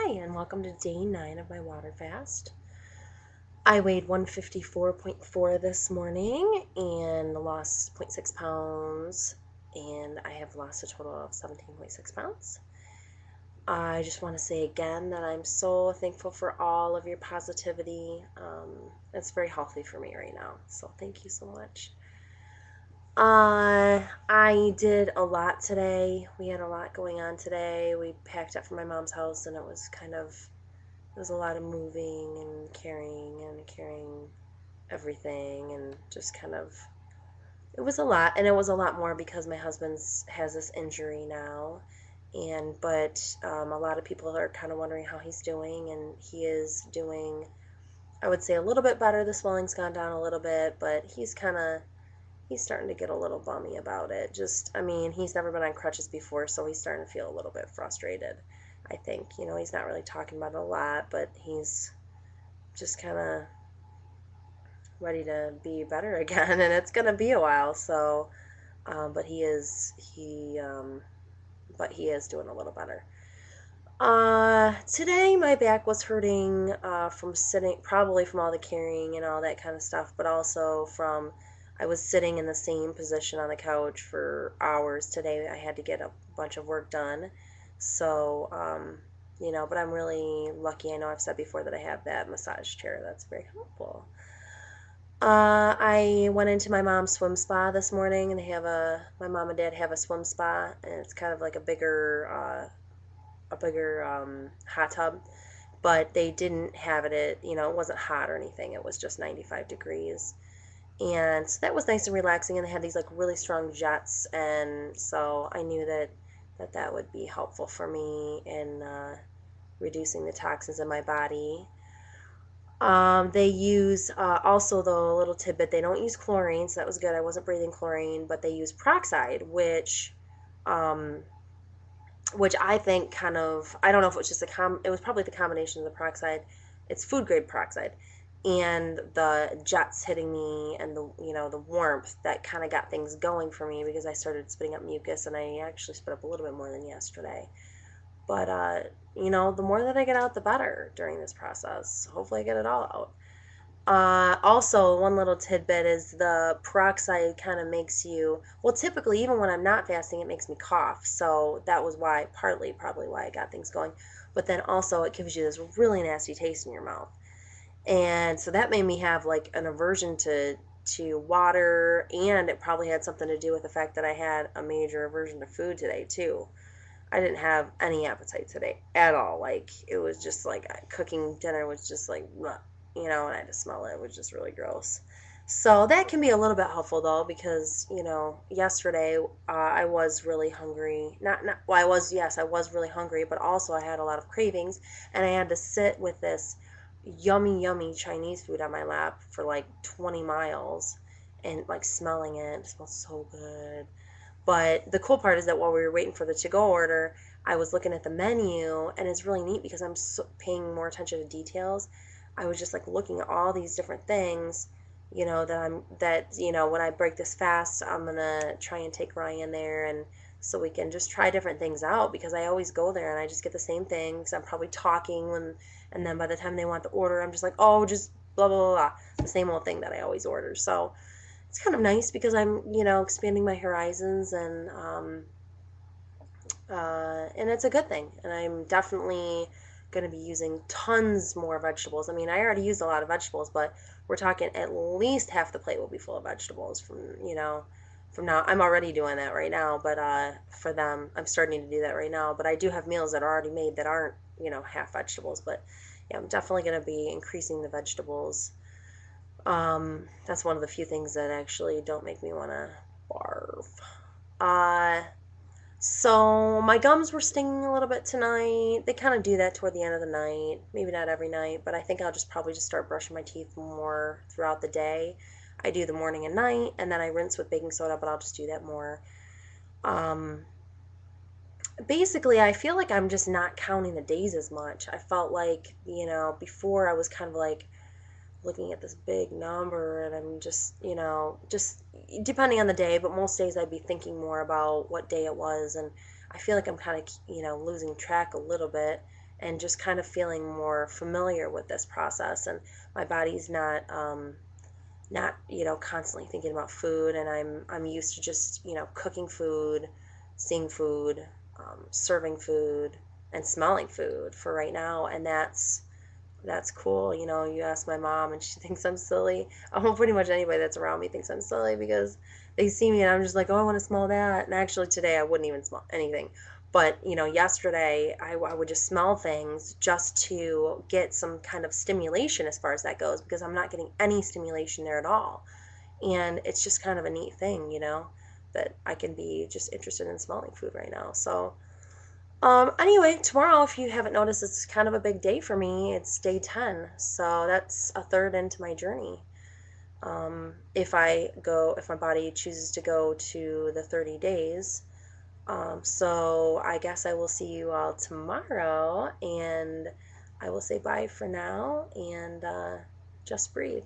Hi, and welcome to day 9 of my water fast. I weighed 154.4 this morning and lost zero point 0.6 pounds, and I have lost a total of 17.6 pounds. I just want to say again that I'm so thankful for all of your positivity. It's very healthy for me right now, so thank you so much. I did a lot today. We had a lot going on today. We packed up from my mom's house, and it was a lot of moving and carrying everything, and just it was a lot, and it was a lot more because my husband's has this injury now, but a lot of people are kind of wondering how he's doing, and he is doing, I would say, a little bit better. The swelling's gone down a little bit, but he's starting to get a little bummy about it. He's never been on crutches before, so he's starting to feel a little bit frustrated. I think, he's not really talking about it a lot, but he's just kind of ready to be better again, and it's gonna be a while. So, but he is doing a little better. Today my back was hurting from sitting, probably from all the carrying and all that kind of stuff, but also from I was sitting in the same position on the couch for hours today. I had to get a bunch of work done. So, but I'm really lucky. I know I've said before that I have that massage chair. That's very helpful. I went into my mom's swim spa this morning, and my mom and dad have a swim spa, and it's kind of like a bigger hot tub, but they didn't have it wasn't hot or anything. It was just 95 degrees. And so that was nice and relaxing, and they had these like really strong jets, and so I knew that would be helpful for me in reducing the toxins in my body. They use also, though, a little tidbit, they don't use chlorine, so that was good. I wasn't breathing chlorine, but they use peroxide, um, which I think I don't know if it was just it was probably the combination of the peroxide. It's food grade peroxide, and the jets hitting me, and the warmth that kind of got things going for me, because I started spitting up mucus, and I actually spit up a little bit more than yesterday. But the more that I get out, the better during this process. Hopefully I get it all out. Also, one little tidbit is the peroxide kind of makes you, well, typically, even when I'm not fasting, it makes me cough. So that was why, partly, probably why I got things going. But then also, it gives you this really nasty taste in your mouth. And so that made me have like an aversion to water, and it probably had something to do with the fact that I had a major aversion to food today, too. I didn't have any appetite today at all. Like, it was just like cooking dinner was just like, bleh, and I had to smell it. It was just really gross. So that can be a little bit helpful, though, because, yesterday I was really hungry. Well, yes, I was really hungry, but also I had a lot of cravings, and I had to sit with this yummy, yummy Chinese food on my lap for like 20 miles, and like smelling it. It smells so good. But the cool part is that while we were waiting for the to-go order, I was looking at the menu, and it's really neat because I'm paying more attention to details. I was just like looking at all these different things, when I break this fast, I'm gonna try and take Ryan there, and so we can just try different things out, because I always go there and I just get the same things. I'm probably talking and then by the time they want the order, I'm just like, oh, just blah blah blah, blah, the same old thing that I always order. So it's kind of nice because I'm, expanding my horizons, and it's a good thing. And I'm definitely going to be using tons more vegetables. I mean, I already used a lot of vegetables, but we're talking at least half the plate will be full of vegetables from now. I'm already doing that right now, but for them, I'm starting to do that right now. But I do have meals that are already made that aren't, half vegetables. But yeah, I'm definitely going to be increasing the vegetables. That's one of the few things that actually don't make me want to barf. Uh, so my gums were stinging a little bit tonight. They kind of do that toward the end of the night. Maybe not every night, but I think I'll just probably just start brushing my teeth more throughout the day. I do the morning and night, and then I rinse with baking soda, but I'll just do that more. Um, Basically, I feel like I'm just not counting the days as much. I felt like, before I was kind of like looking at this big number, and I'm just depending on the day, but most days I'd be thinking more about what day it was, and I feel like I'm kind of, losing track a little bit, and just kind of feeling more familiar with this process. And my body's not constantly thinking about food, and I'm used to just cooking food, seeing food, serving food, and smelling food for right now, and that's cool. You ask my mom and she thinks I'm silly. Oh, pretty much anybody that's around me thinks I'm silly because they see me and I'm just like, oh, I want to smell that. And actually today I wouldn't even smell anything. But, yesterday I would just smell things just to get some kind of stimulation as far as that goes, because I'm not getting any stimulation there at all. And it's just kind of a neat thing, that I can be just interested in smelling food right now. So, anyway, tomorrow, if you haven't noticed, it's kind of a big day for me. It's day 10, so that's a third into my journey. If my body chooses to go to the 30 days. So I guess I will see you all tomorrow, and I will say bye for now, and just breathe.